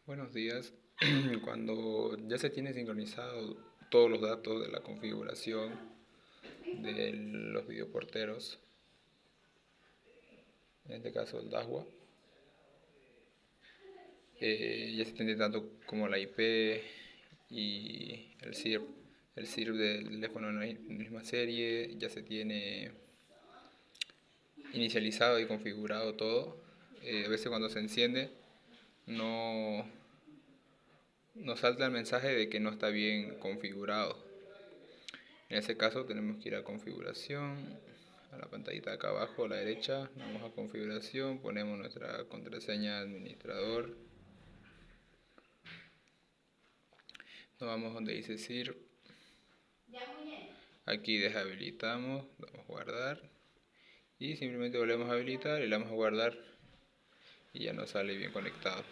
Buenos días. Cuando ya se tiene sincronizado todos los datos de la configuración de los videoporteros, en este caso el DASWA, ya se tiene tanto como la IP y el CIRP del teléfono en la misma serie, ya se tiene inicializado y configurado todo. A veces cuando se enciende no, nos salta el mensaje de que no está bien configurado. En ese caso tenemos que ir a configuración, a la pantallita de acá abajo a la derecha, vamos a configuración, ponemos nuestra contraseña de administrador, nos vamos donde dice SIRP, aquí deshabilitamos, damos a guardar y simplemente volvemos a habilitar y le damos a guardar y ya nos sale bien conectado.